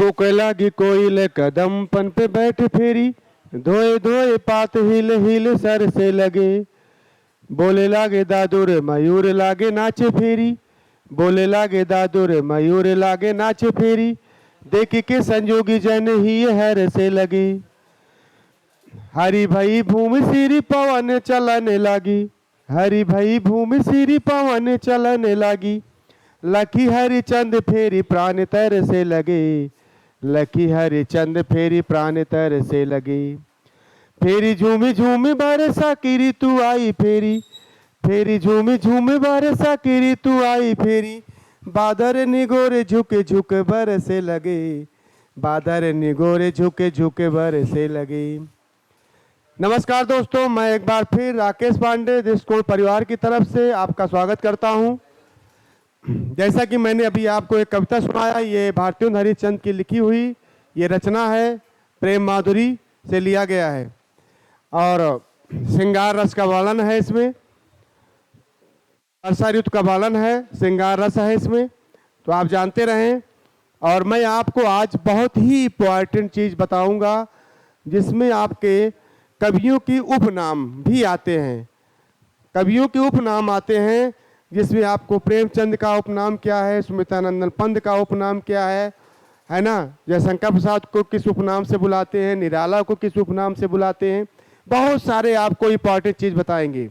कूके लागी कोयल कदम पन पे बैठ फेरी, धोए धोए पात हिल हिल सर से लगे। बोले लागे दादू रे मयूर लागे नाचे फेरी, बोले लागे दादू रे मयूर लागे नाचे फेरी, देख के संजोगी जन ही हर से लगे। हरि भई भूमि सिरी पवन चलने लागी, हरि भई भूमि सिरी पवन चलने लागी। लखी हरिचंद फेरी प्राण तर से लगे, लखी हरिचंद फेरी प्राण तर से लगे। फेरी झूमी झूमी बरसा की ऋतु आई फेरी, फेरी झूमी झूमी बरसा की ऋतु आई फेरी, बादर निगोरे झुके झुके बरसे लगे, बादर निगोरे झुके झुके बरसे लगे। नमस्कार दोस्तों, मैं एक बार फिर राकेश पांडे दृष्टिकोण परिवार की तरफ से आपका स्वागत करता हूं। जैसा कि मैंने अभी आपको एक कविता सुनाया, ये भारतेंदु हरिश्चंद्र की लिखी हुई ये रचना है, प्रेम माधुरी से लिया गया है और श्रृंगार रस का वर्णन है इसमें, वर्षा ऋतु का वर्णन है, श्रृंगार रस है इसमें, तो आप जानते रहें। और मैं आपको आज बहुत ही इम्पोर्टेंट चीज़ बताऊंगा जिसमें आपके कवियों की उपनाम भी आते हैं, कवियों के उपनाम आते हैं, जिसमें आपको प्रेमचंद का उपनाम क्या है, सुमित्रानंदन पंत का उपनाम क्या है ना, जयशंकर प्रसाद को किस उपनाम से बुलाते हैं, निराला को किस उपनाम से बुलाते हैं, बहुत सारे आपको इंपॉर्टेंट चीज़ बताएंगे।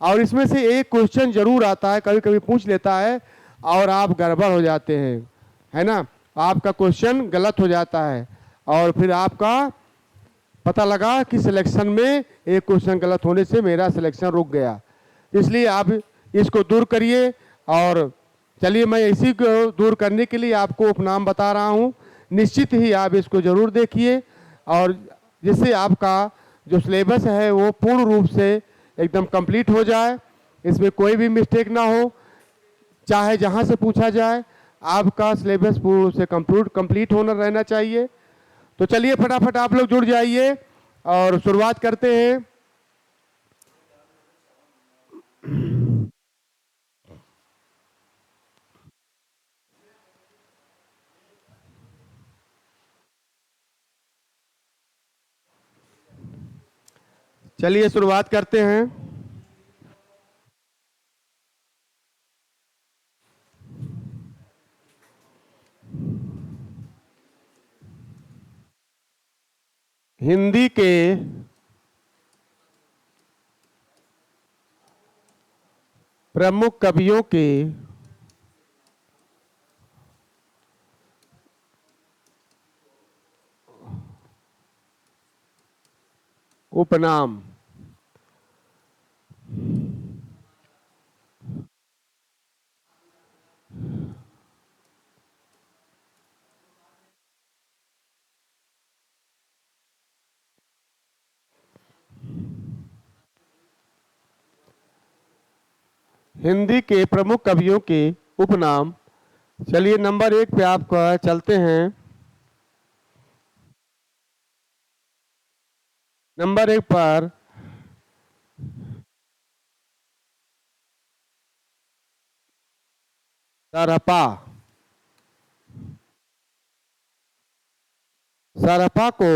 और इसमें से एक क्वेश्चन जरूर आता है, कभी कभी पूछ लेता है और आप गड़बड़ हो जाते हैं, है ना, आपका क्वेश्चन गलत हो जाता है और फिर आपका पता लगा कि सिलेक्शन में एक क्वेश्चन गलत होने से मेरा सिलेक्शन रुक गया। इसलिए आप इसको दूर करिए। और चलिए मैं इसी को दूर करने के लिए आपको उपनाम बता रहा हूँ, निश्चित ही आप इसको ज़रूर देखिए और जिससे आपका जो सिलेबस है वो पूर्ण रूप से एकदम कंप्लीट हो जाए, इसमें कोई भी मिस्टेक ना हो, चाहे जहाँ से पूछा जाए आपका सिलेबस पूर्ण रूप से कंप्लीट होना रहना चाहिए। तो चलिए फटाफट आप लोग जुड़ जाइए और शुरुआत करते हैं। चलिए शुरुआत करते हैं। हिंदी के प्रमुख कवियों के उपनाम। हिंदी के प्रमुख कवियों के उपनाम। चलिए नंबर 1 पे आपका चलते हैं। नंबर 1 पर सरहपा। सरहपा को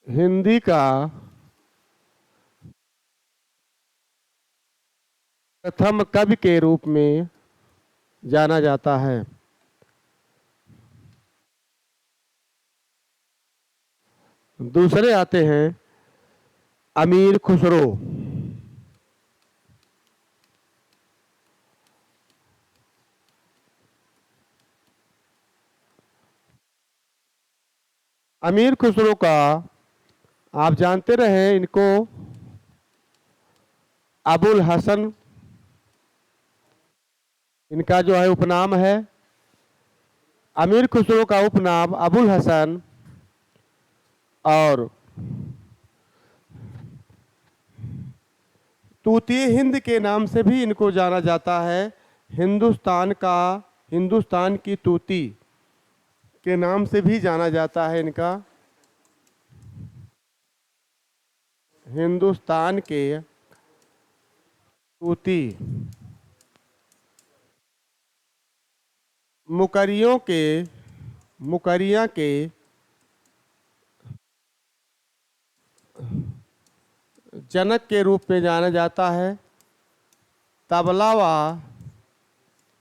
हिंदी का प्रथम कवि के रूप में जाना जाता है। दूसरे आते हैं अमीर खुसरो। अमीर खुसरो का आप जानते रहे, इनको अबुल हसन इनका जो है उपनाम है। अमीर खुसरो का उपनाम अबुल हसन और तूतीय हिंद के नाम से भी इनको जाना जाता है। हिंदुस्तान की तूती के नाम से भी जाना जाता है इनका। हिंदुस्तान के तूती मुकरियाँ के जनक के रूप में जाना जाता है। तबला व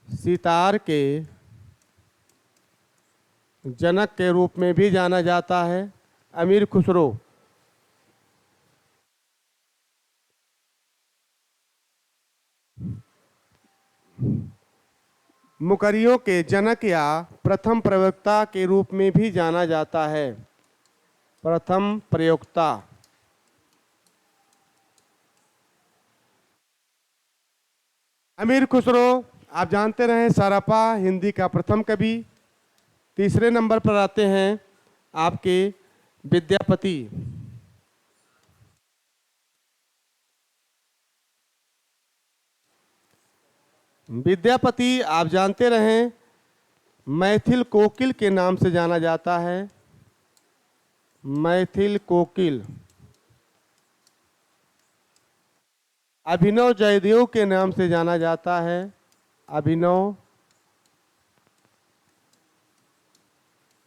सितार के जनक के रूप में भी जाना जाता है अमीर खुसरो। मुकरियों के जनक या प्रथम प्रयोक्ता के रूप में भी जाना जाता है। प्रथम प्रयोक्ता। अमीर खुसरो आप जानते रहे सरापा हिंदी का प्रथम कवि। तीसरे नंबर पर आते हैं आपके विद्यापति। विद्यापति आप जानते रहे मैथिल कोकिल के नाम से जाना जाता है। मैथिल कोकिल। अभिनव जयदेव के नाम से जाना जाता है। अभिनव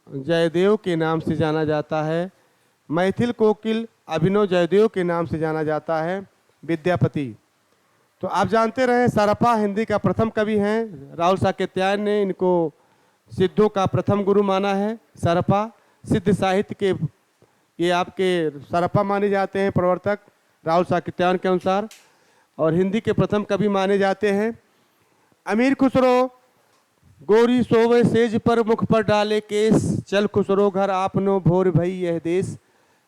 जयदेव के नाम से जाना जाता है। मैथिल कोकिल अभिनव जयदेव के नाम से जाना जाता है विद्यापति। तो आप जानते रहे सरपा हिंदी का प्रथम कवि हैं। राहुल साकेत्यायन ने इनको सिद्धों का प्रथम गुरु माना है। सरपा सिद्ध साहित्य के ये आपके सरपा माने जाते हैं प्रवर्तक राहुल साकेत्यायन के अनुसार, और हिंदी के प्रथम कवि माने जाते हैं। अमीर खुसरो गोरी सोवे सेज पर मुख पर डाले केस, चल खुसरो घर आपनो भोर भई यह देश,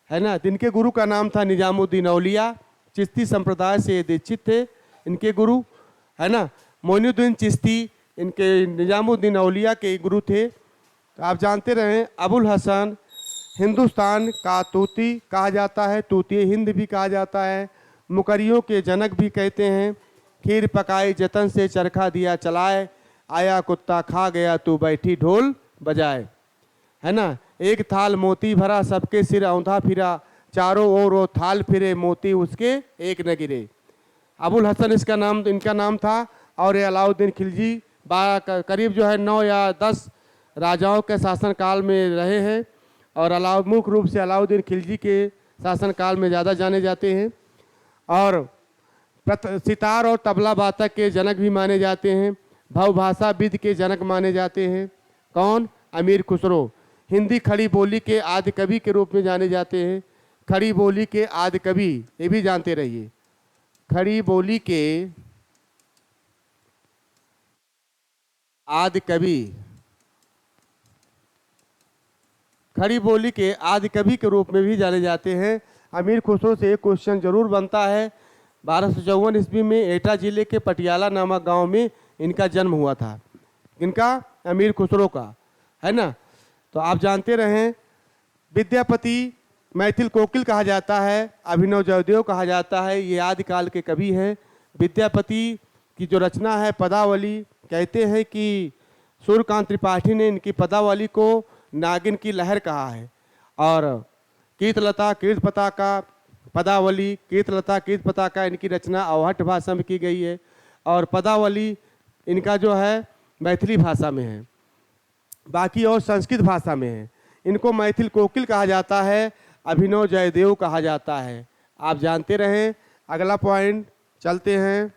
है ना। जिनके गुरु का नाम था निजामुद्दीन औलिया, चिश्ती संप्रदाय से दीक्षित थे इनके गुरु, है ना। मोइनुद्दीन चिश्ती इनके निजामुद्दीन औलिया के गुरु थे। तो आप जानते रहे अबुल हसन हिंदुस्तान का तूती कहा जाता है, तूती हिंद भी कहा जाता है। मुकरियों के जनक भी कहते हैं। खीर पकाई जतन से चरखा दिया चलाए, आया कुत्ता खा गया तू बैठी ढोल बजाए, है ना। एक थाल मोती भरा सबके सिर औंधा फिरा, चारों ओर वो थाल फिरे मोती उसके एक न गिरे। अबुल हसन इनका नाम था। और ये अलाउद्दीन खिलजी करीब जो है 9 या 10 राजाओं के शासनकाल में रहे हैं, और मुख्य रूप से अलाउद्दीन खिलजी के शासनकाल में ज़्यादा जाने जाते हैं। और सितार और तबला वादक के जनक भी माने जाते हैं। भवभाषा विद के जनक माने जाते हैं। कौन? अमीर खुसरो। हिंदी खड़ी बोली के आदि कवि के रूप में जाने जाते हैं। खड़ी बोली के आदि कवि ये भी जानते रहिए। खड़ी बोली के आदि कवि, खड़ी बोली के आदि कवि के रूप में भी जाने जाते हैं। अमीर खुसरो से एक क्वेश्चन जरूर बनता है। 1254 ईस्वी में एटा जिले के पटियाला नामक गांव में इनका जन्म हुआ था। इनका अमीर खुसरो का, है ना। तो आप जानते रहें विद्यापति मैथिल कोकिल कहा जाता है, अभिनव जयदेव कहा जाता है, ये आदिकाल के कवि हैं। विद्यापति की जो रचना है पदावली, कहते हैं कि सूर्यकांत त्रिपाठी ने इनकी पदावली को नागिन की लहर कहा है। और कीर्तलता कीर्त पताका पदावली, कीर्तलता कीर्त पताका इनकी रचना अवहट भाषा में की गई है। और पदावली इनका जो है मैथिली भाषा में है, बाकी और संस्कृत भाषा में है। इनको मैथिल कोकिल कहा जाता है, अभिनव जयदेव कहा जाता है। आप जानते रहें। अगला पॉइंट चलते हैं।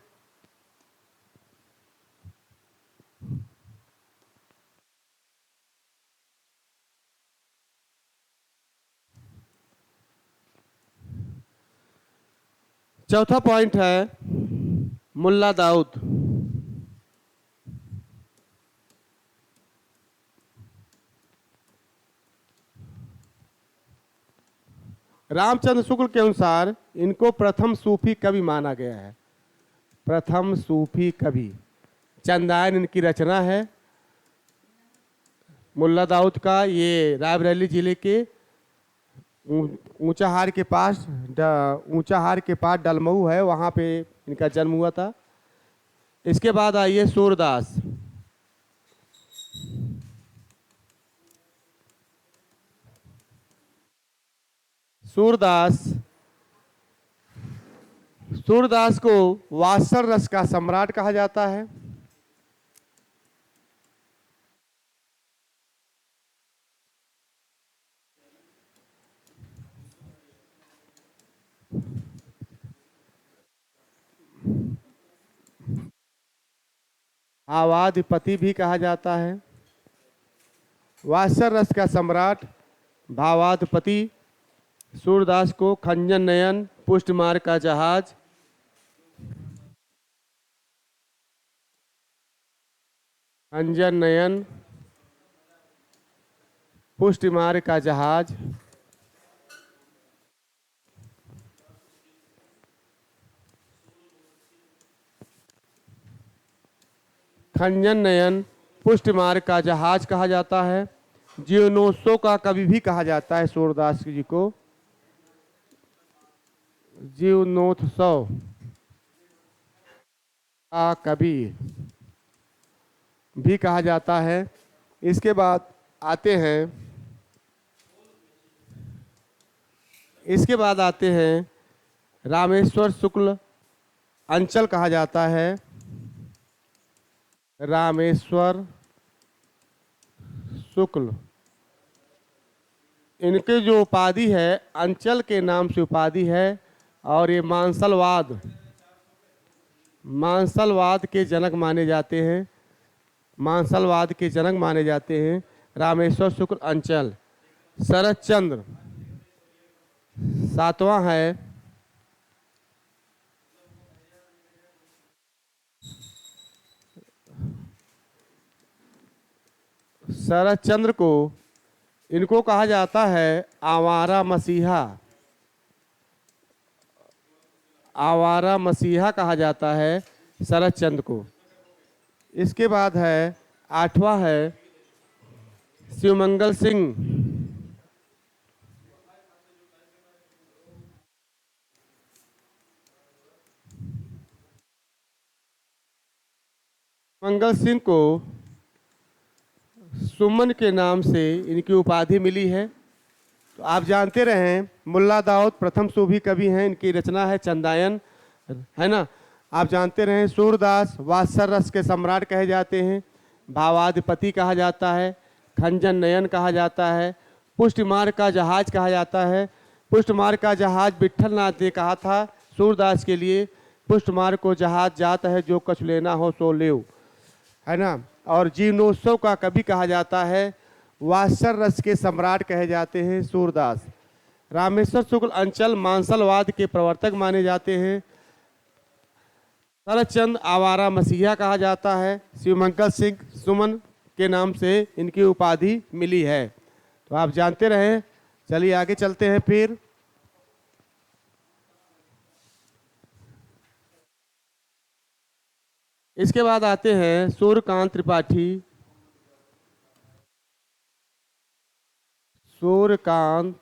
चौथा पॉइंट है मुल्ला दाऊद। रामचंद्र शुक्ल के अनुसार इनको प्रथम सूफी कवि माना गया है। प्रथम सूफी कवि चंदायन इनकी रचना है। मुल्ला दाऊद का ये रायबरेली जिले के ऊंचाहार के पास डलमऊ है, वहाँ पे इनका जन्म हुआ था। इसके बाद आइए सूरदास। सूरदास को वात्सल रस का सम्राट कहा जाता है। भावाधिपति भी कहा जाता है। वात्सल रस का सम्राट भावाधिपति सूरदास को खंजन नयन पुष्टमार्ग का जहाज, खंजन नयन पुष्टमार्ग का जहाज, खंजन नयन पुष्टमार्ग का जहाज कहा जाता है। जीवनोत्सव का कवि भी कहा जाता है सूरदास जी को। जीवनोत्सव का कवि भी कहा जाता है। इसके बाद आते हैं रामेश्वर शुक्ल अंचल कहा जाता है। रामेश्वर शुक्ल, इनके जो उपाधि है अंचल के नाम से उपाधि है, और ये मांसलवाद के जनक माने जाते हैं। मांसलवाद के जनक माने जाते हैं रामेश्वर शुक्ल अंचल। शरद चंद्र सातवां है। शरद चंद्र को इनको कहा जाता है आवारा मसीहा। आवारा मसीहा कहा जाता है शरद चंद्र को। इसके बाद है आठवां है शिवमंगल सिंह। मंगल सिंह को सुमन के नाम से इनकी उपाधि मिली है। तो आप जानते रहे मुल्ला दाऊद प्रथम सूफी कवि हैं, इनकी रचना है चंदायन, है ना। आप जानते रहे सूरदास वात्सल रस के सम्राट कहे जाते हैं, भावाधिपति कहा जाता है, खंजन नयन कहा जाता है, पुष्टमार्ग का जहाज कहा जाता है। पुष्टमार्ग का जहाज विट्ठल नाथ ने कहा था सूरदास के लिए, पुष्टमार्ग को जहाज जात है जो कछ लेना हो सो लेव, है ना। और जीवनोत्सव का कवि कहा जाता है, वात्सल रस के सम्राट कहे जाते हैं सूरदास। रामेश्वर शुक्ल अंचल मांसलवाद के प्रवर्तक माने जाते हैं। शरदचंद्र आवारा मसीहा कहा जाता है। शिवमंगल सिंह सुमन के नाम से इनकी उपाधि मिली है। तो आप जानते रहे। चलिए आगे चलते हैं। फिर इसके बाद आते हैं सूर्यकांत त्रिपाठी। सूर्यकांत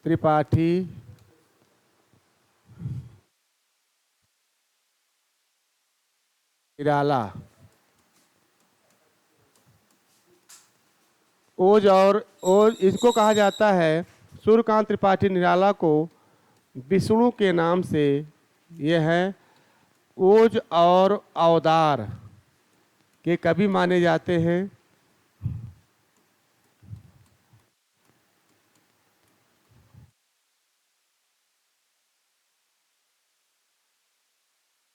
त्रिपाठी निराला। ओज इसको कहा जाता है, सूर्यकांत त्रिपाठी निराला को विष्णु के नाम से ये है ओज और अवतार के कवि माने जाते हैं।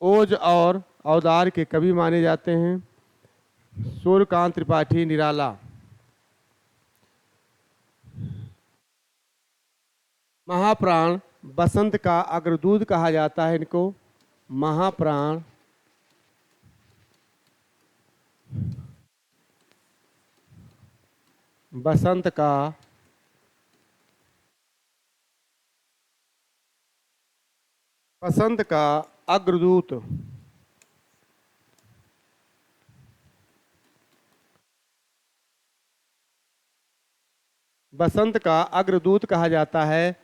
ओज और अवतार के कवि माने जाते हैं सूर्यकांत त्रिपाठी निराला। महाप्राण बसंत का अग्रदूत कहा जाता है इनको। महाप्राण बसंत का अग्रदूत। बसंत का अग्रदूत कहा जाता है।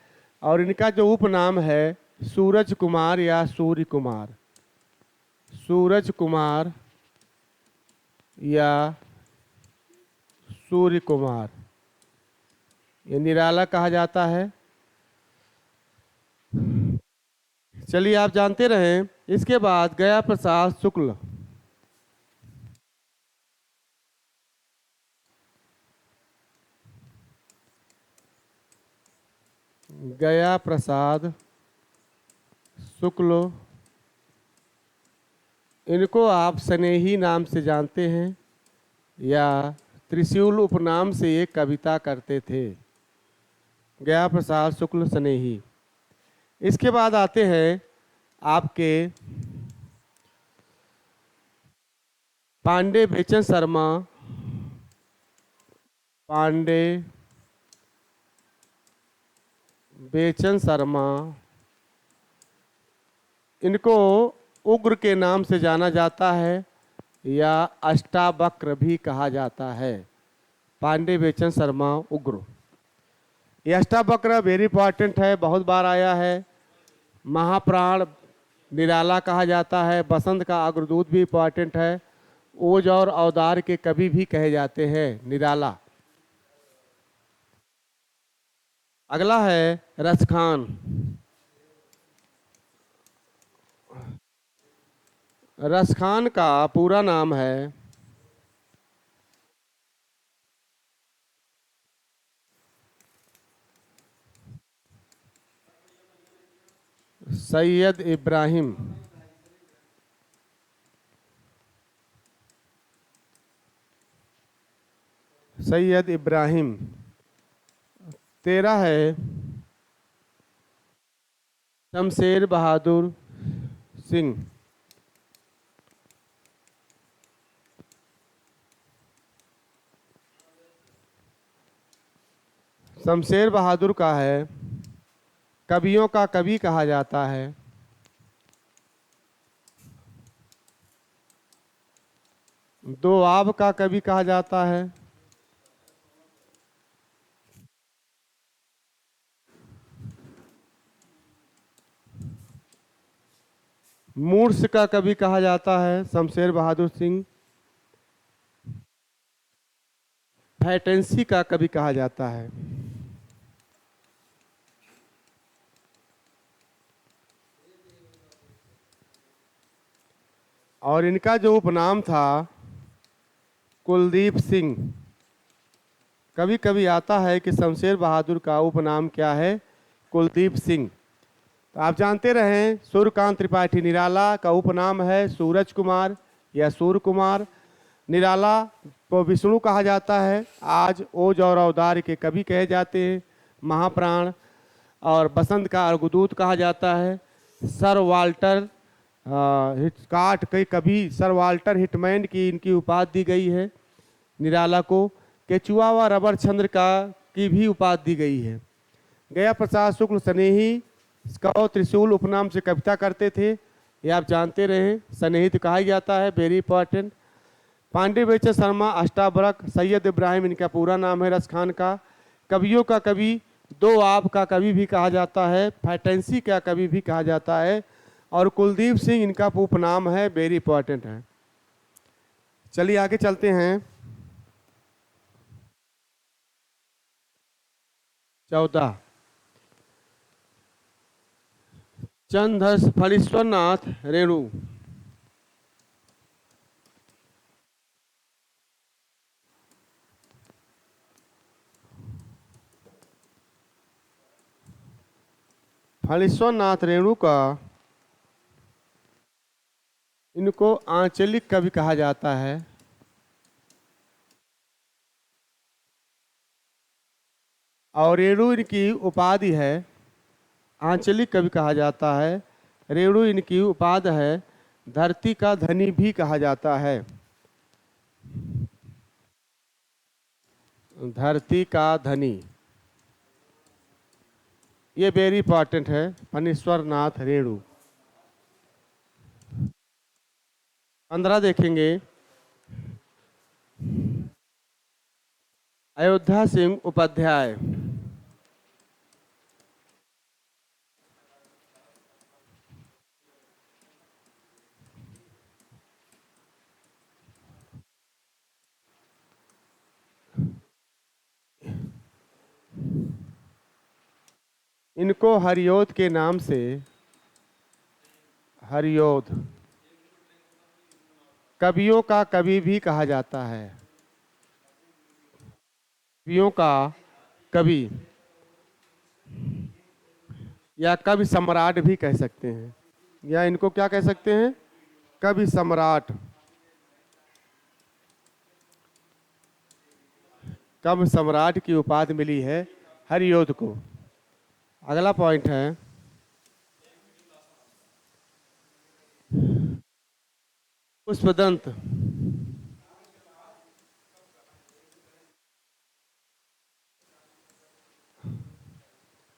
और इनका जो उपनाम है सूरज कुमार या सूर्य कुमार। सूरज कुमार या सूर्य कुमार ये निराला कहा जाता है। चलिए आप जानते रहें। इसके बाद गया प्रसाद शुक्ल। गया प्रसाद शुक्ल, इनको आप स्नेही नाम से जानते हैं या त्रिशूल उपनाम से एक कविता करते थे। गया प्रसाद शुक्ल स्नेही। इसके बाद आते हैं आपके पांडे बेचन शर्मा। पांडे बेचन शर्मा, इनको उग्र के नाम से जाना जाता है या अष्टावक्र भी कहा जाता है। पांडे बेचन शर्मा उग्र। ये अष्टावक्र वेरी इंपॉर्टेंट है, बहुत बार आया है। महाप्राण निराला कहा जाता है। बसंत का अग्रदूत भी इंपॉर्टेंट है। ओज और अवतार के कवि भी कहे जाते हैं निराला। अगला है रसखान। रसखान का पूरा नाम है सैयद इब्राहिम। सैयद इब्राहिम। तेरा है शमशेर बहादुर सिंह। शमशेर बहादुर का है कवियों का कवि कहा जाता है। दोआब का कवि कहा जाता है। मूर्छ का कवि कहा जाता है शमशेर बहादुर सिंह। फैटेंसी का कवि कहा जाता है। और इनका जो उपनाम था कुलदीप सिंह। कभी कभी आता है कि शमशेर बहादुर का उपनाम क्या है, कुलदीप सिंह। तो आप जानते रहें सूर्यकांत त्रिपाठी निराला का उपनाम है सूरज कुमार या सूर्य कुमार। निराला को विष्णु कहा जाता है। आज ओज और अवतार के कवि कहे जाते हैं महाप्राण। और बसंत का अग्रदूत कहा जाता है। सर वाल्टर हिचकाट के कवि सर वाल्टर हिटमैन की इनकी उपाधि दी गई है निराला को। केचुआ व रबर चंद्र का की भी उपाधि दी गई है। गया प्रसाद शुक्ल स्नेही इसका त्रिशूल उपनाम से कविता करते थे, ये आप जानते रहे। स्नेहित कहा जाता है, वेरी इंपॉर्टेंट। पांडे बेचन शर्मा अष्टावक्र। सैयद इब्राहिम इनका पूरा नाम है रसखान का। कवियों का कवि दोआब का कवि भी कहा जाता है। फैटेंसी का कवि भी कहा जाता है। और कुलदीप सिंह इनका उपनाम है, वेरी इंपॉर्टेंट है। चलिए आगे चलते हैं। 14 चंद्रधर फणीश्वरनाथ रेणु। फणीश्वरनाथ रेणु का इनको आंचलिक कवि कहा जाता है। और रेणु इनकी उपाधि है, आंचलिक कवि कहा जाता है। रेणु इनकी उपाधि है धरती का धनी भी कहा जाता है। धरती का धनी, ये वेरी इंपॉर्टेंट है। फणीश्वरनाथ रेणु। 15 देखेंगे अयोध्या सिंह उपाध्याय। इनको हरियोध के नाम से, हरियोध कवियों का कवि भी कहा जाता है। कवियों का कवि। या कवि सम्राट भी कह सकते हैं, या इनको क्या कह सकते हैं, कवि सम्राट। कवि सम्राट की उपाधि मिली है हरियोध को। अगला पॉइंट है पुष्पदंत।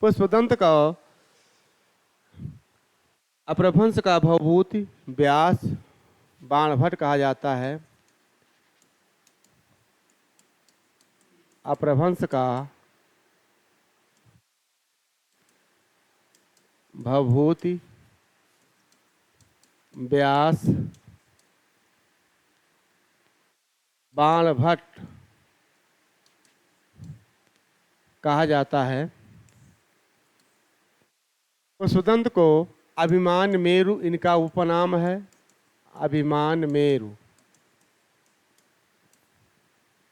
पुष्पदंत का अपभ्रंश का भवभूति व्यास बाणभट्ट कहा जाता है। अपभ्रंश का भवभूति व्यास बाणभट्ट कहा जाता है। पुष्पदंत को अभिमान मेरु इनका उपनाम है। अभिमान मेरु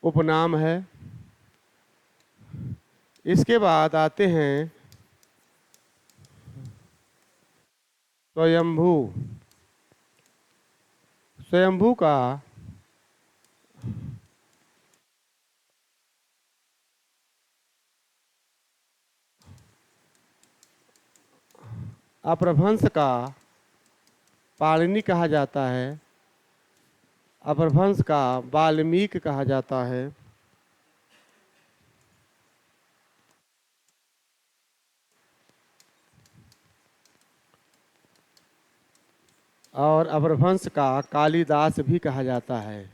उपनाम है। इसके बाद आते हैं स्वयंभू। स्वयंभू का अपभ्रंश का पाणिनि कहा जाता है। अपभ्रंश का वाल्मीकि कहा जाता है। और अपभ्रंश का कालिदास भी कहा जाता है।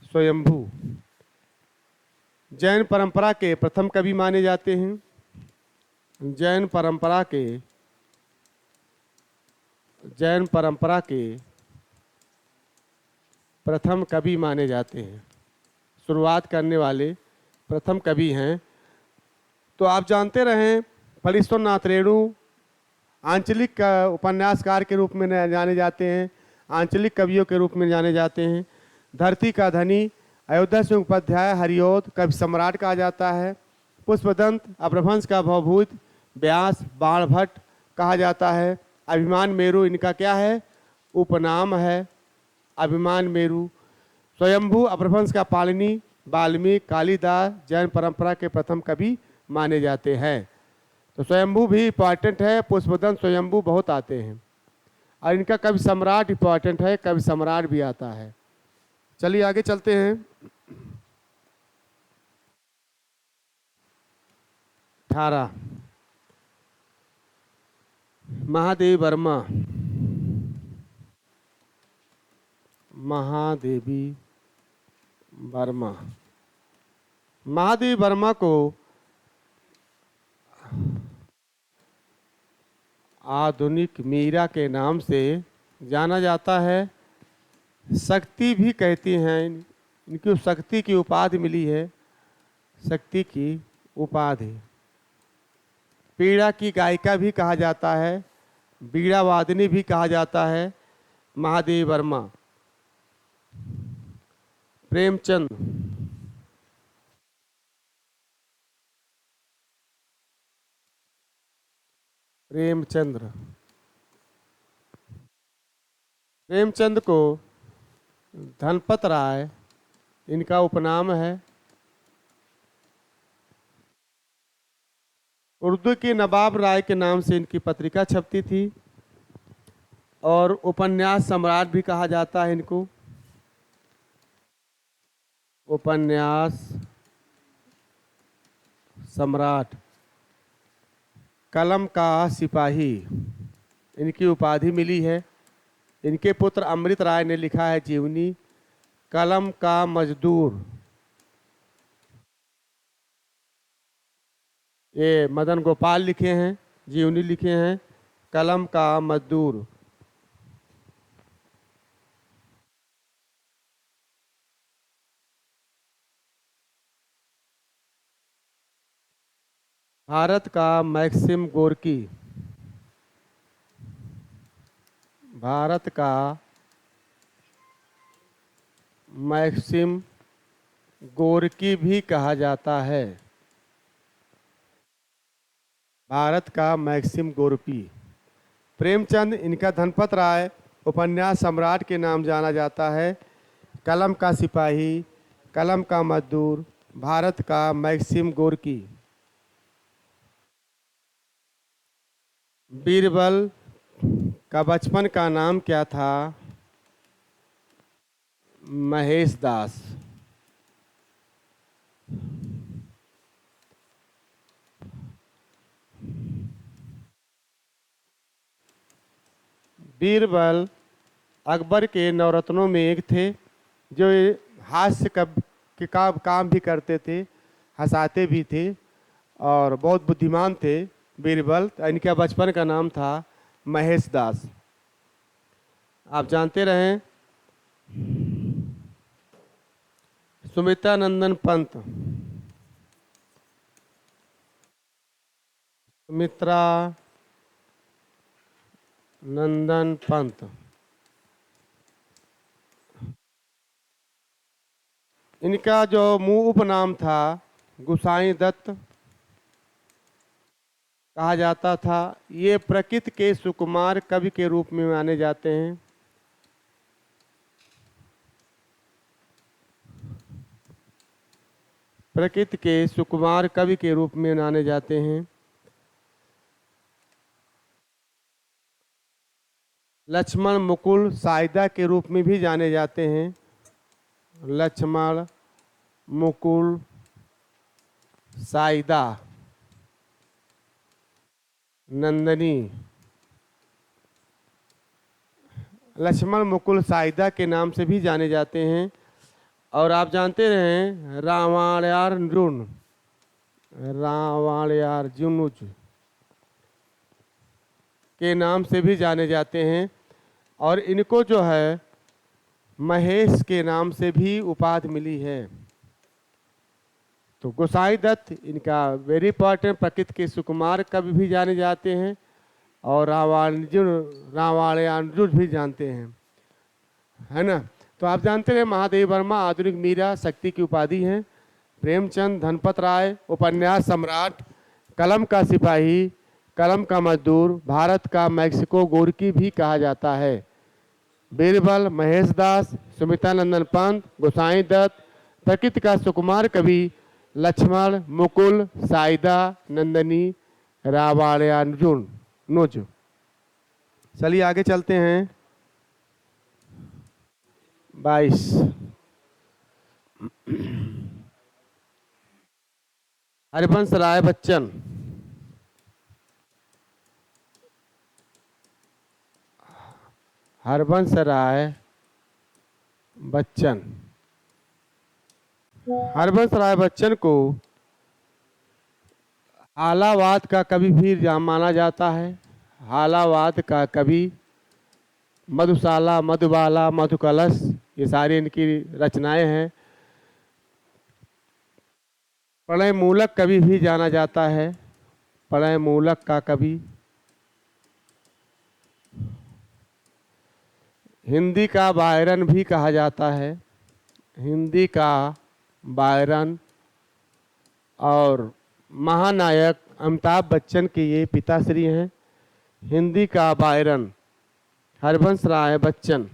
स्वयंभू जैन परंपरा के प्रथम कवि माने जाते हैं। जैन परंपरा के प्रथम कवि माने जाते हैं। शुरुआत करने वाले प्रथम कवि हैं। तो आप जानते रहें फणीश्वरनाथ रेणु आंचलिक उपन्यासकार के रूप में जाने जाते हैं। आंचलिक कवियों के रूप में जाने जाते हैं। धरती का धनी अयोध्या सिंह उपाध्याय हरियोध कवि सम्राट कहा जाता है। पुष्पदंत अपभ्रंश का भवभूत व्यास बाणभट्ट कहा जाता है। अभिमान मेरु इनका क्या है, उपनाम है। अभिमान मेरु। स्वयंभू अपभ्रंश का पाणिनि वाल्मीकि कालिदास जैन परंपरा के प्रथम कवि माने जाते हैं। तो स्वयंभू भी इम्पॉर्टेंट है। पुष्पदंत स्वयंभू बहुत आते हैं। और इनका कवि सम्राट इम्पॉर्टेंट है। कवि सम्राट भी आता है। चलिए आगे चलते हैं। 18 महादेवी वर्मा। महादेवी वर्मा। महादेवी वर्मा को आधुनिक मीरा के नाम से जाना जाता है। शक्ति भी कहती हैं। इनकी शक्ति की उपाधि मिली है। शक्ति की उपाधि। पीड़ा की गायिका भी कहा जाता है। बीड़ा वादनी भी कहा जाता है। महादेवी वर्मा। प्रेमचंद। प्रेमचंद्र। प्रेमचंद को धनपत राय इनका उपनाम है। उर्दू की नवाब राय के नाम से इनकी पत्रिका छपती थी। और उपन्यास सम्राट भी कहा जाता है इनको। उपन्यास सम्राट। कलम का सिपाही इनकी उपाधि मिली है। इनके पुत्र अमृत राय ने लिखा है जीवनी। कलम का मजदूर ये मदन गोपाल लिखे हैं। जीवनी लिखे हैं। कलम का मजदूर। भारत का मैक्सिम गोर्की। भारत का मैक्सिम गोर्की भी कहा जाता है। भारत का मैक्सिम गोरकी। प्रेमचंद, इनका धनपत राय उपन्यास सम्राट के नाम जाना जाता है। कलम का सिपाही, कलम का मजदूर, भारत का मैक्सिम गोरकी। बीरबल का बचपन का नाम क्या था? महेश दास। बीरबल अकबर के नवरत्नों में एक थे, जो हास्य का काम भी करते थे, हंसाते भी थे और बहुत बुद्धिमान थे बीरबल। इनका बचपन का नाम था महेश दास। आप जानते रहें सुमित्रा नंदन पंत। सुमित्रा नंदन पंत, इनका जो मुंह उपनाम था गुसाई दत्त कहा जाता था। ये प्रकृति के सुकुमार कवि के रूप में माने जाते हैं। प्रकृति के सुकुमार कवि के रूप में माने जाते हैं। लक्ष्मण मुकुल साइदा के रूप में भी जाने जाते हैं। लक्ष्मण मुकुल साइदा, नंदनी। लक्ष्मण मुकुल साइदा के नाम से भी जाने जाते हैं। और आप जानते हैं रामायणार्जुन, रामायणार्जुन के नाम से भी जाने जाते हैं। और इनको जो है महेश के नाम से भी उपाधि मिली है। तो गोसाई दत्त इनका वेरी इंपॉर्टेंट, प्रकृति के सुकुमार कवि भी जाने जाते हैं और रामायणार्जुन भी जानते हैं, है ना। तो आप जानते हैं महादेव वर्मा आधुनिक मीरा शक्ति की उपाधि हैं। प्रेमचंद धनपत राय उपन्यास सम्राट, कलम का सिपाही, कलम का मजदूर, भारत का मैक्सिको गोरकी भी कहा जाता है। बीरबल महेश दास, सुमित्रा नंदन पंत, गोसाई दत्त, प्रकृति का सुकुमार कवि लक्ष्मण मुकुल साइदा, नंदनी, रामायणार्जुन नुज। चलिए आगे चलते हैं। 22 हरिवंश राय बच्चन। हरिवंश राय बच्चन, हरिवंश राय बच्चन को हालावाद का कवि भी माना जाता है। हालावाद का कवि, मधुशाला, मधुबाला, मधुकलश, ये सारी इनकी रचनाएं हैं। प्रणय मूलक कवि भी जाना जाता है, प्रणय मूलक का कवि। हिंदी का बायरन भी कहा जाता है, हिंदी का बायरन। और महानायक अमिताभ बच्चन के ये पिताश्री हैं। हिंदी का बायरन हरिवंश राय बच्चन।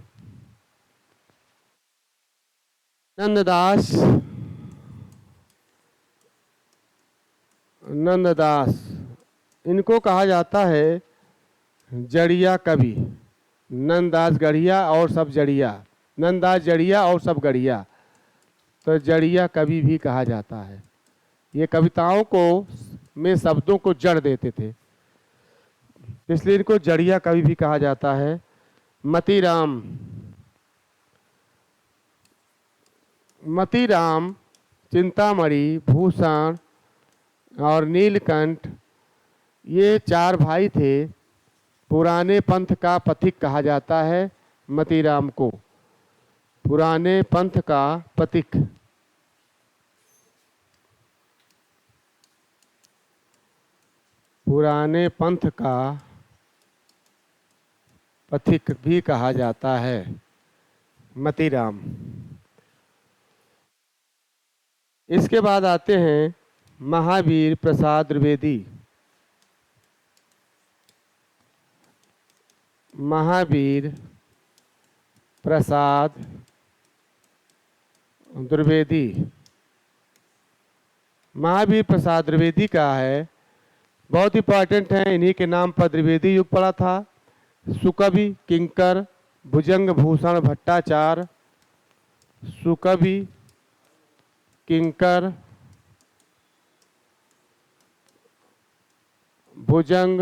नंददास, नंददास इनको कहा जाता है जड़िया कवि। नंददास गढ़िया और सब जड़िया, नंददास जड़िया और सब गढ़िया, तो जड़िया कवि भी कहा जाता है। ये कविताओं को में शब्दों को जड़ देते थे, इसलिए इनको जड़िया कवि भी कहा जाता है। मतीराम, मतीराम चिंतामणि, भूषण और नीलकंठ, ये 4 भाई थे। पुराने पंथ का पथिक कहा जाता है मतीराम को, पुराने पंथ का पथिक। पुराने पंथ का पथिक भी कहा जाता है मतीराम। इसके बाद आते हैं महावीर प्रसाद द्विवेदी। महावीर प्रसाद द्विवेदी। महावीर प्रसाद द्विवेदी का है, बहुत इंपॉर्टेंट है, इन्हीं के नाम पर द्विवेदी युग पड़ा था। सुकवि किंकर भुजंग भूषण भट्टाचार्य, सुकवि किंकर भुजंग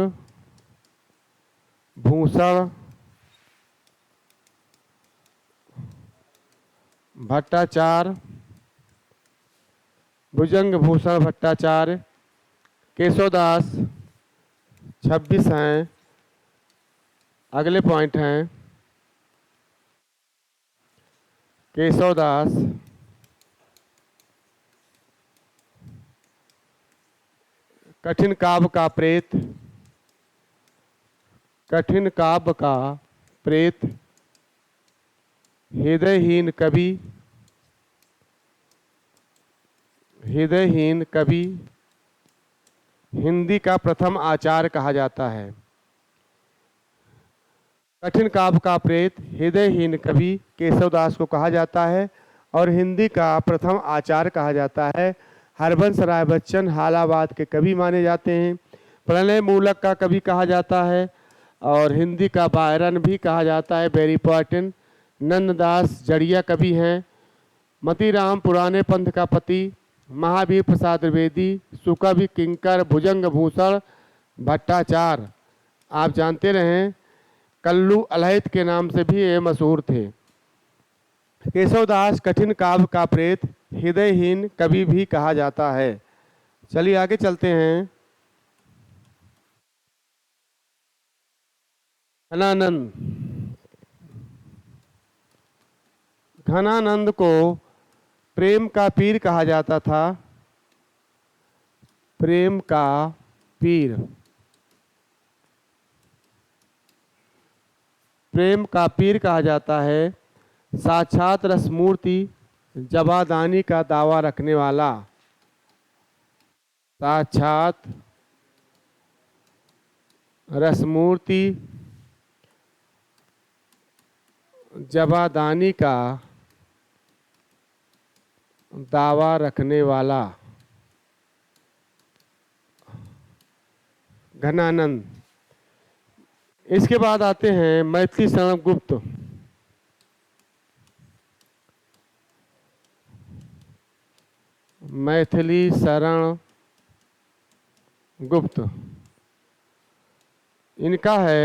भूषण भट्टाचार्य, भुजंग भूषण भट्टाचार्य। केशवदास 26 हैं। अगले पॉइंट हैं केशवदास कठिन काव्य का प्रेत, कठिन काव्य का प्रेत, हृदयहीन कवि, हृदयहीन कवि, हिंदी का प्रथम आचार्य कहा जाता है। कठिन काव्य का प्रेत, हृदयहीन कवि केशवदास को कहा जाता है और हिंदी का प्रथम आचार्य कहा जाता है। हरबंस राय बच्चन हालाबाद के कवि माने जाते हैं। प्रणय मूलक का कवि कहा जाता है और हिंदी का बायरन भी कहा जाता है, वेरी इंपॉर्टेंट। नंददास जड़िया कवि हैं। मतीराम पुराने पंथ का पति, महावीर प्रसाद द्विवेदी, सुकवि किंकर भुजंग भूषण भट्टाचार्य। आप जानते रहें कल्लू अलहित के नाम से भी ये मशहूर थे। केशवदास कठिन काव्य का प्रेत, हृदयहीन कवि भी कहा जाता है। चलिए आगे चलते हैं। घनानंद, घनानंद को प्रेम का पीर कहा जाता था, प्रेम का पीर, प्रेम का पीर कहा जाता है। साक्षात रसमूर्ति, जबादानी का दावा रखने वाला, साक्षात रसमूर्ति, जबादानी का दावा रखने वाला घनानंद। इसके बाद आते हैं मैथिली शरण गुप्त। मैथिली शरण गुप्त, इनका है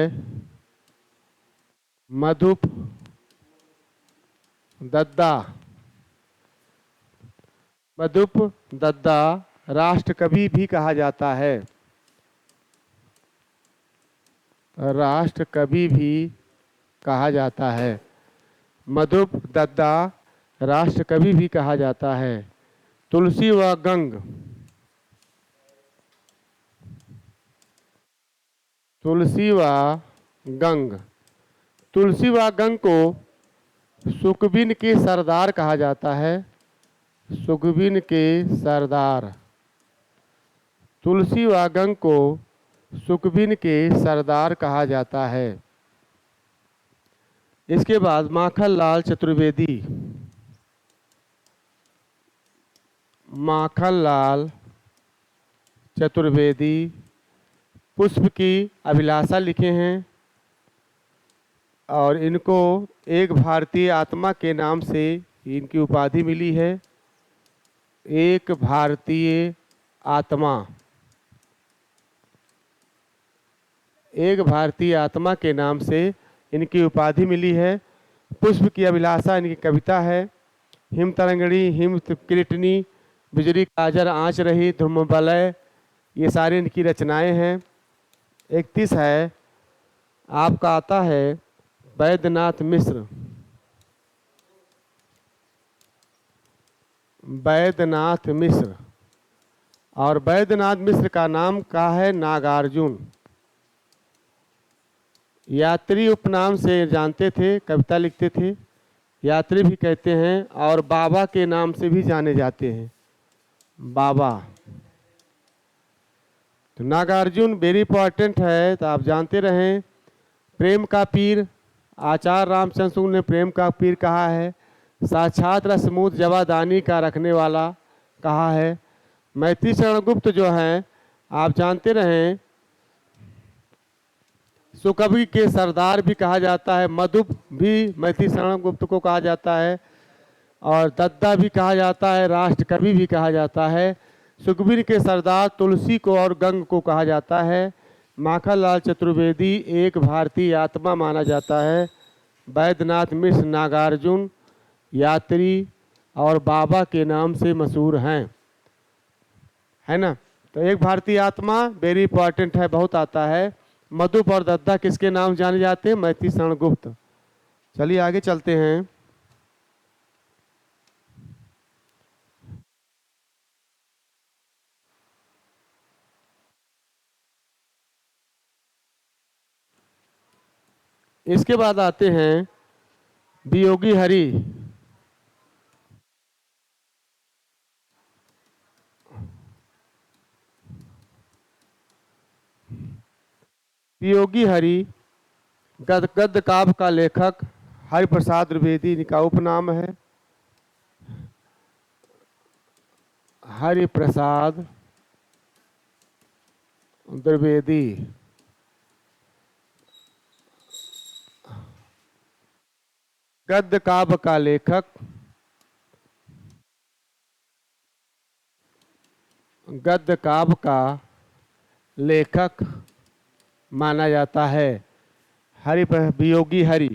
मधुप दद्दा। मधुप दद्दा राष्ट्र कवि भी कहा जाता है, राष्ट्र कवि भी कहा जाता है। मधुप दद्दा राष्ट्र कवि भी कहा जाता है। तुलसी व गंग, तुलसी व गंग, तुलसी व गंग को सुकबिन के सरदार कहा जाता है, सुकबिन के सरदार। तुलसी व गंग को सुकबिन के सरदार कहा जाता है। इसके बाद माखनलाल चतुर्वेदी, माखनलाल चतुर्वेदी पुष्प की अभिलाषा लिखे हैं और इनको एक भारतीय आत्मा के नाम से इनकी उपाधि मिली है। एक भारतीय आत्मा, एक भारतीय आत्मा के नाम से इनकी उपाधि मिली है। पुष्प की अभिलाषा इनकी कविता है। हिम तरंगिणी, हिम किरीटनी, बिजली काजर आँच रही, ध्रुव बलय, ये सारी इनकी रचनाएं हैं। 31 है आपका आता है वैद्यनाथ मिश्र। वैद्यनाथ मिश्र, और वैद्यनाथ मिश्र का नाम का है नागार्जुन। यात्री उपनाम से जानते थे, कविता लिखते थे, यात्री भी कहते हैं और बाबा के नाम से भी जाने जाते हैं, बाबा। तो नागार्जुन वेरी इंपॉर्टेंट है, तो आप जानते रहें। प्रेम का पीर, आचार्य रामचंद्र शुक्ल ने प्रेम का पीर कहा है। साक्षात रसमूत जवादानी का रखने वाला कहा है। मैथिली शरण गुप्त जो हैं आप जानते रहें, सुकवि के सरदार भी कहा जाता है, मधुप भी मैथिली शरण गुप्त को कहा जाता है, और दद्दा भी कहा जाता है, राष्ट्र कवि भी कहा जाता है। सुखबीर के सरदार तुलसी को और गंग को कहा जाता है। माखनलाल चतुर्वेदी एक भारतीय आत्मा माना जाता है। वैद्यनाथ मिश्र नागार्जुन यात्री और बाबा के नाम से मशहूर हैं, है ना। तो एक भारतीय आत्मा वेरी इंपॉर्टेंट है, बहुत आता है। मधुप और दद्दा किसके नाम जाने जाते हैं? मैथिली शरण गुप्त। चलिए आगे चलते हैं। इसके बाद आते हैं वियोगी हरि। वियोगी हरि गद्य काव्य का लेखक हरिप्रसाद द्विवेदी इनका उपनाम है। हरिप्रसाद द्विवेदी गद्य काव्य का लेखक, गद्य काव्य का लेखक माना जाता है। वियोगी हरि।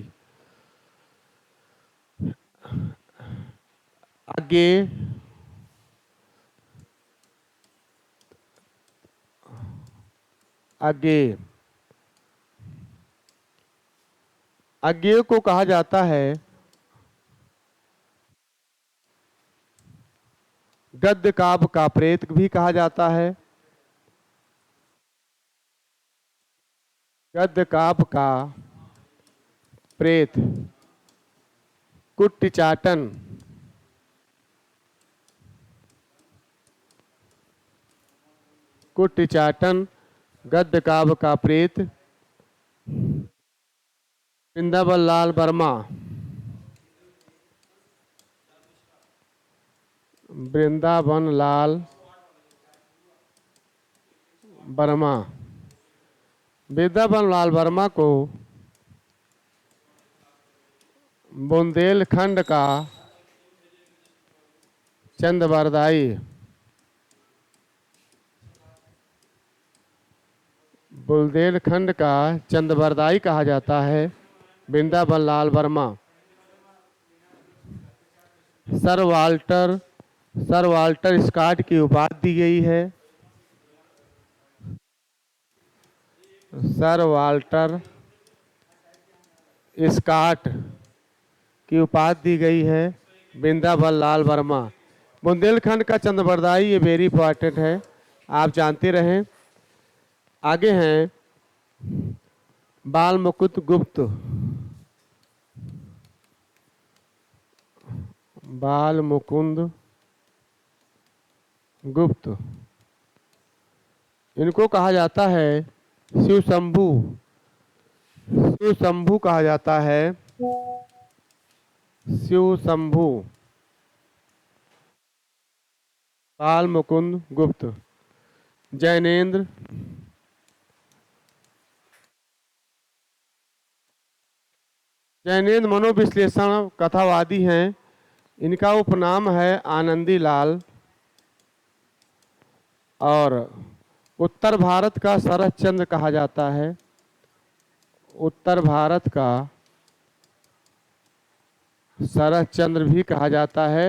आगे अज्ञेय को कहा जाता है गद्य काव्य का प्रेत भी कहा जाता है। गद्य काव्य का प्रेत कुट्टिचाटन, कुट्टिचाटन गद्य काव्य का प्रेत वृंदावन लाल वर्मा, वृंदावन लाल वर्मा। वृंदावन लाल वर्मा को बुंदेलखंड का चंदबरदाई, बुंदेलखंड का चंदबरदाई कहा जाता है। Vrindavan Lal Verma. Sir Walter Scott की उपाधि दी गई है। सर वाल्टर स्कॉट की उपाधि दी गई है वृंदावन लाल वर्मा। बुंदेलखंड का चंदबरदाई ये वेरी इंपॉर्टेंट है, आप जानते रहें। आगे हैं बाल मुकुंद गुप्त। बाल मुकुंद गुप्त, इनको कहा जाता है शिव शंभू। शिव शंभू कहा जाता है, शिव शंभू। बाल मुकुंद गुप्त। जैनेन्द्र मनोविश्लेषण कथावादी हैं। इनका उपनाम है आनंदी लाल, और उत्तर भारत का शरद चंद्र कहा जाता है। उत्तर भारत का शरद चंद्र भी कहा जाता है।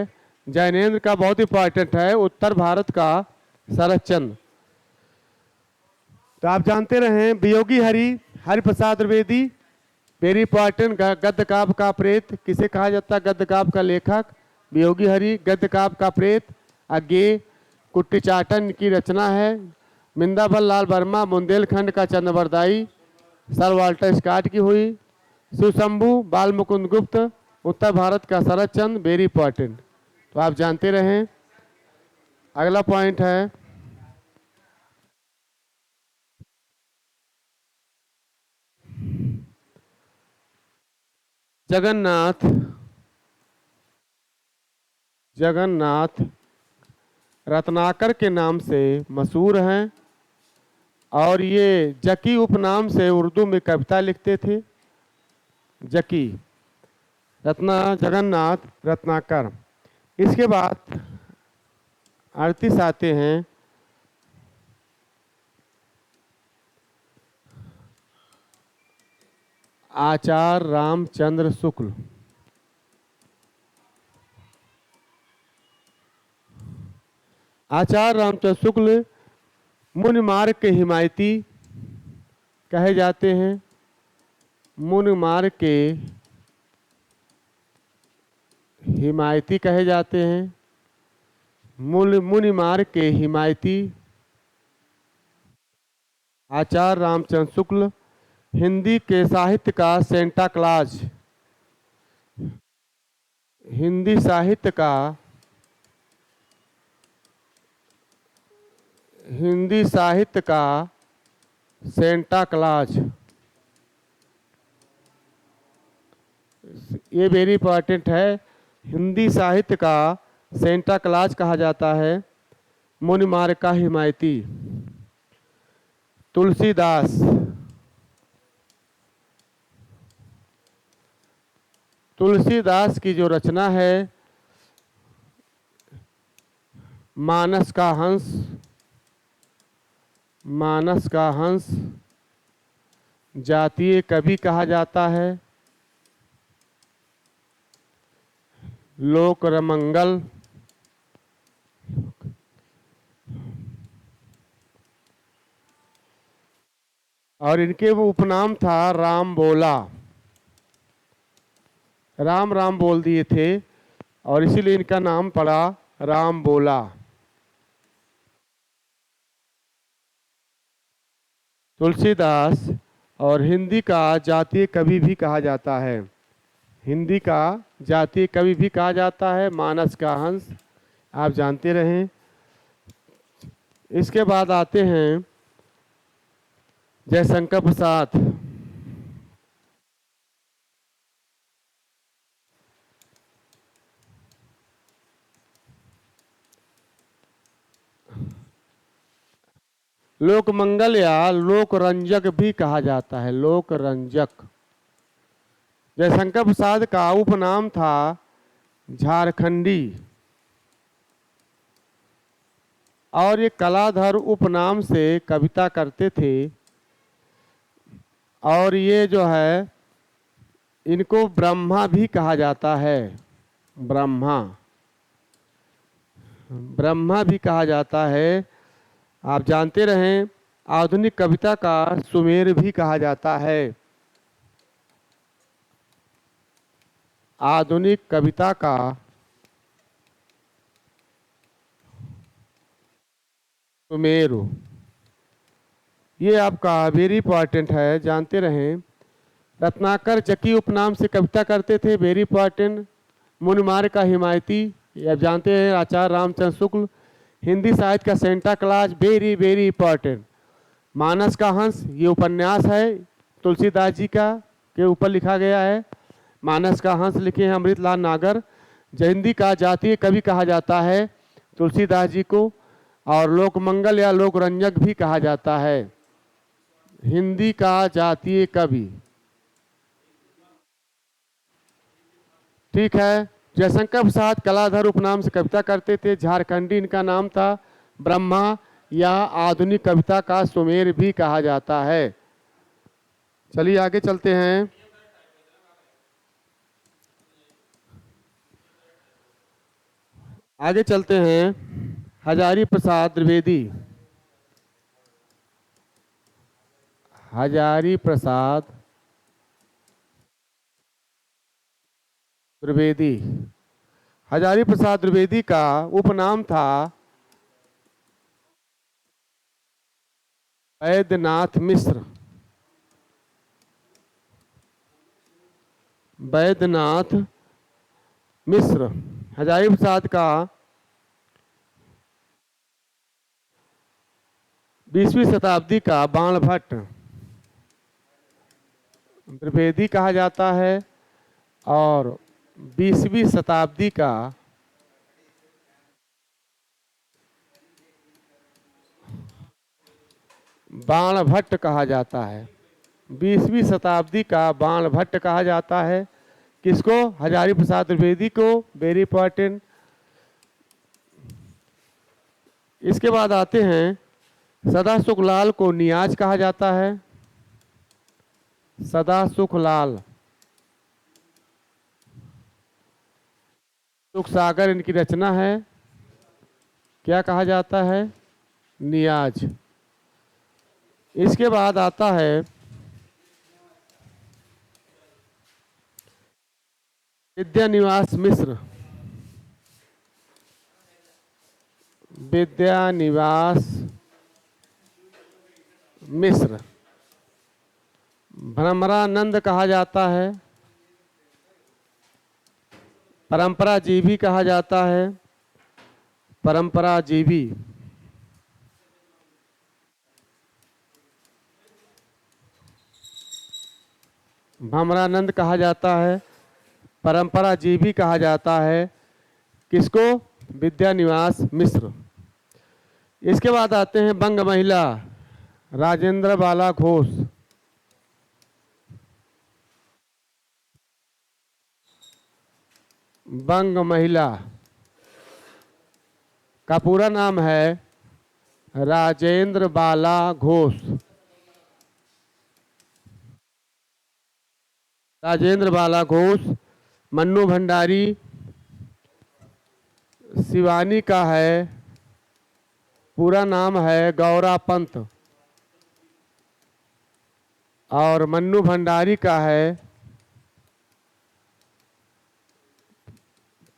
जैनेन्द्र का बहुत इंपॉर्टेंट है, उत्तर भारत का शरद चंद्र। तो आप जानते रहे वियोगी हरि हरिप्रसाद द्विवेदी वेरी इंपॉर्टेंट। गद्य काव्य का प्रेत किसे कहा जाता है? गद्य काव्य का लेखक वियोगी हरि। गद्य काव्य का प्रेत अज्ञेय कुट्टिचाटन की रचना है। वृंदावन लाल वर्मा बुंदेलखंड का चंदबरदाई सर वाल्टर स्कॉट की हुई। शिवशंभू बाल मुकुंद गुप्त उत्तर भारत का शरद चंद्र वेरी इंपॉर्टेंट। तो आप जानते रहें। अगला पॉइंट है जगन्नाथ जगन्नाथ रत्नाकर के नाम से मशहूर हैं और ये जकी उपनाम से उर्दू में कविता लिखते थे। जकी जगन्नाथ रत्नाकर। इसके बाद 38 आते हैं आचार्य रामचंद्र शुक्ल। आचार्य रामचंद्र शुक्ल मुनि मार्ग के हिमायती कहे जाते हैं। मुनि मार्ग के हिमायती कहे जाते हैं। मुनि मार्ग के हिमायती आचार्य रामचंद्र शुक्ल हिंदी के साहित्य का सेंटा क्लॉज, हिंदी साहित्य का सेंटा क्लॉज, ये वेरी इंपॉर्टेंट है। हिंदी साहित्य का सेंटा क्लॉज कहा जाता है। मुनि मार्ग का हिमायती। तुलसीदास तुलसीदास की जो रचना है मानस का हंस, मानस का हंस जातीय कवि कहा जाता है। लोक रमंगल और इनके वो उपनाम था राम बोला। राम राम बोल दिए थे और इसीलिए इनका नाम पड़ा राम बोला। तुलसीदास और हिंदी का जातीय कवि भी कहा जाता है। हिंदी का जातीय कवि भी कहा जाता है। मानस का हंस आप जानते रहें। इसके बाद आते हैं जयशंकर प्रसाद। लोकमंगल या लोकरंजक भी कहा जाता है। लोकरंजक। जयशंकर प्रसाद का उपनाम था झारखंडी और ये कलाधर उपनाम से कविता करते थे। और ये जो है इनको ब्रह्मा भी कहा जाता है। ब्रह्मा ब्रह्मा भी कहा जाता है। आप जानते रहें आधुनिक कविता का सुमेर भी कहा जाता है। आधुनिक कविता का सुमेरु, ये आपका वेरी इंपॉर्टेंट है, जानते रहें। रत्नाकर जकी उपनाम से कविता करते थे, वेरी इंपॉर्टेंट। मुनिमार्ग का हिमायती, ये आप जानते हैं। आचार्य रामचंद्र शुक्ल हिंदी साहित्य का Santa Claus, very very important. Manas का हंस, ये उपन्यास है तुलसीदास जी का के ऊपर लिखा गया है। मानस का हंस लिखे हैं अमृतलाल नागर। हिंदी का जातीय कवि कहा जाता है तुलसीदास जी को। और लोकमंगल या लोकरंजक भी कहा जाता है। हिंदी का जातीय कवि। ठीक है। जयशंकर प्रसाद कलाधर उपनाम से कविता करते थे। झारखंडी इनका नाम था। ब्रह्मा या आधुनिक कविता का सुमेर भी कहा जाता है। चलिए आगे चलते हैं। आगे चलते हैं। हजारी प्रसाद द्विवेदी। हजारी प्रसाद द्विवेदी। हजारी प्रसाद द्विवेदी का उपनाम था वैद्यनाथ मिश्र। वैद्यनाथ मिश्र। हजारी प्रसाद का 20वीं शताब्दी का बाणभट्ट द्विवेदी कहा जाता है। और 20वीं शताब्दी का बाणभट्ट कहा जाता है। 20वीं शताब्दी का बाणभट्ट कहा जाता है। किसको? हजारी प्रसाद द्विवेदी को। Very important. इसके बाद आते हैं, सदा सुखलाल को नियाज कहा जाता है। सदा सुखलाल, सुख सागर इनकी रचना है। क्या कहा जाता है? नियाज। इसके बाद आता है विद्यानिवास मिश्र। विद्यानिवास मिश्र, भ्रमरानंद कहा जाता है। परंपराजीवी कहा जाता है। परंपराजीवी। भ्रमरानंद कहा जाता है, परंपराजीवी कहा जाता है। किसको? विद्यानिवास मिश्र। इसके बाद आते हैं बंग महिला राजेंद्र बाला घोष। बंग महिला का पूरा नाम है राजेंद्र बाला घोष। राजेंद्र बाला घोष। मन्नू भंडारी शिवानी का है, पूरा नाम है गौरा पंत। और मन्नू भंडारी का है,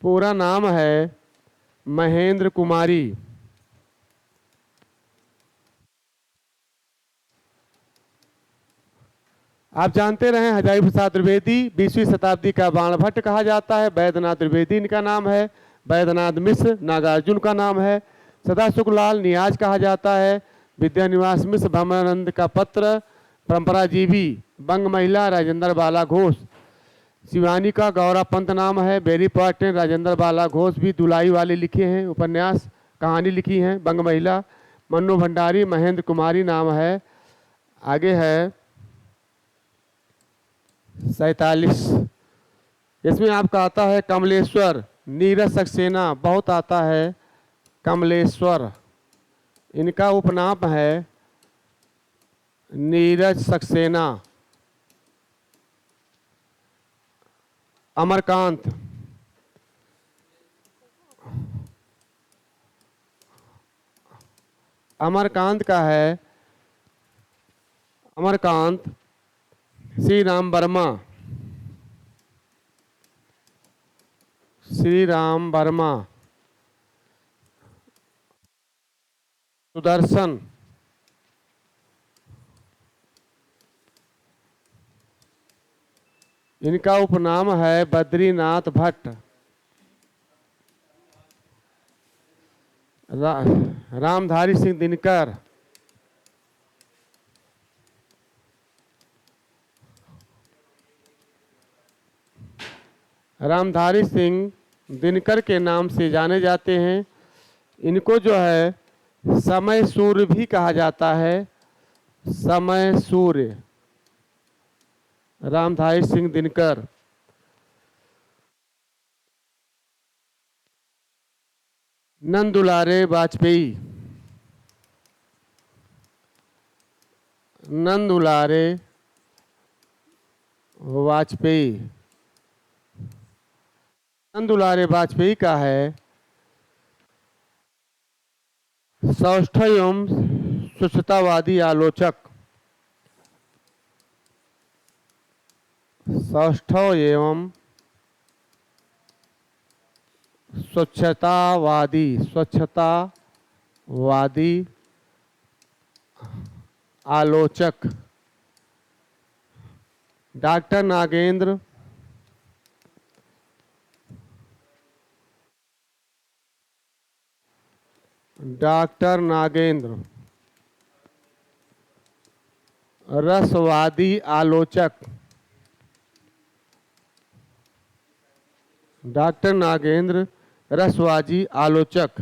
पूरा नाम है महेंद्र कुमारी। आप जानते रहे हजारी प्रसाद द्विवेदी 20वीं शताब्दी का बाणभट्ट कहा जाता है। वैद्यनाथ द्विवेदी इनका नाम है। वैद्यनाथ मिश्र नागार्जुन का नाम है। सदा सुखलाल नियाज कहा जाता है। विद्यानिवास मिश्र भ्रमरानंद का पत्र। परंपराजीवी बंग महिला राजेंद्र बाला घोष। शिवानी का गौरा पंत नाम है। Very important. राजेंद्र बाला घोष भी दुलाई वाले लिखे हैं, उपन्यास कहानी लिखी हैं। बंग महिला। मन्नू भंडारी महेंद्र कुमारी नाम है। आगे है 47। इसमें आपका आता है कमलेश्वर नीरज सक्सेना। बहुत आता है कमलेश्वर। इनका उपनाम है नीरज सक्सेना। अमरकांत। अमरकांत का है अमरकांत श्री राम वर्मा। श्री राम वर्मा। सुदर्शन। इनका उपनाम है बद्रीनाथ भट्ट। रामधारी सिंह दिनकर। रामधारी सिंह दिनकर के नाम से जाने जाते हैं। इनको जो है समय सूर्य भी कहा जाता है। समय सूर्य। रामधारी सिंह दिनकर। नंदुलारे वाजपेयी। नंदुलारे वाजपेयी। नंदुलारे वाजपेयी का है सौष्ठव एवं स्वच्छतावादी आलोचक। सौष्ठव एवं स्वच्छतावादी आलोचक। डॉक्टर नागेंद्र। डॉक्टर नागेंद्र रसवादी आलोचक। डॉक्टर नागेंद्र रसवाजी आलोचक।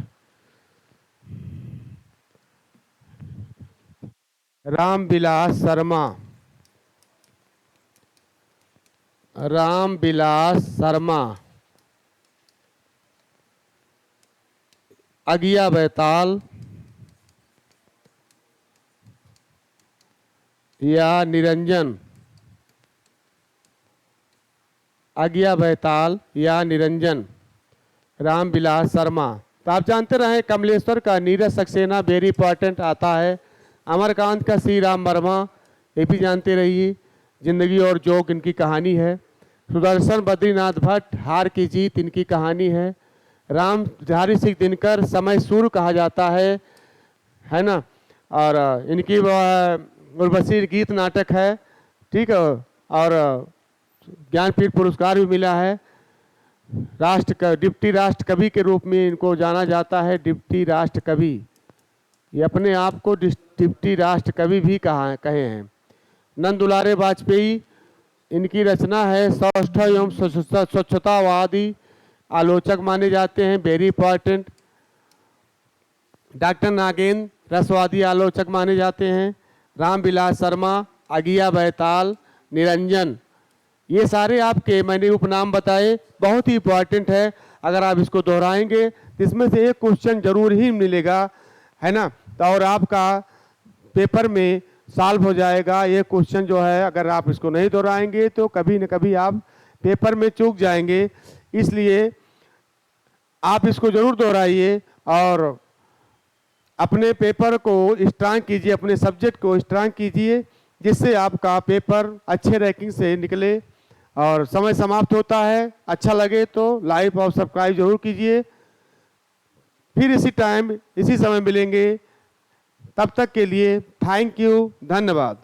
रामविलास शर्मा। रामविलास शर्मा। अगिया बैताल या निरंजन। अगिया बैताल या निरंजन। रामविलास शर्मा। तो आप जानते रहे कमलेश्वर का नीरज सक्सेना वेरी इंपॉर्टेंट आता है। अमरकांत का श्री राम वर्मा, ये भी जानते रहिए, जिंदगी और जोक इनकी कहानी है। सुदर्शन बद्रीनाथ भट्ट हार की जीत इनकी कहानी है। राम बिहारी सिंह दिनकर समय सूर्य कहा जाता है ना। और इनकी उर्वशी गीत नाटक है, ठीक है। और ज्ञानपीठ पुरस्कार भी मिला है। डिप्टी राष्ट्र कवि के रूप में इनको जाना जाता है। डिप्टी राष्ट्र कवि, ये अपने आप को डिप्टी राष्ट्र कवि भी कहे हैं। नंद दुलारे वाजपेयी, इनकी रचना है सौष्ठव एवं स्वच्छतावादी आलोचक माने जाते हैं, वेरी इंपॉर्टेंट। डॉक्टर नागेंद्र रसवादी आलोचक माने जाते हैं। रामविलास शर्मा, अगिया बैताल, निरंजन, ये सारे आपके मैंने उपनाम बताए, बहुत ही इंपॉर्टेंट है। अगर आप इसको दोहराएंगे तो इसमें से एक क्वेश्चन जरूर ही मिलेगा, है ना। तो और आपका पेपर में सॉल्व हो जाएगा ये क्वेश्चन जो है। अगर आप इसको नहीं दोहराएंगे तो कभी न कभी आप पेपर में चूक जाएंगे। इसलिए आप इसको जरूर दोहराइए और अपने पेपर को स्ट्रांग कीजिए, अपने सब्जेक्ट को स्ट्रांग कीजिए, जिससे आपका पेपर अच्छे रैंकिंग से निकले। और समय समाप्त होता है, अच्छा लगे तो लाइक और सब्सक्राइब जरूर कीजिए। फिर इसी टाइम इसी समय मिलेंगे, तब तक के लिए थैंक यू, धन्यवाद।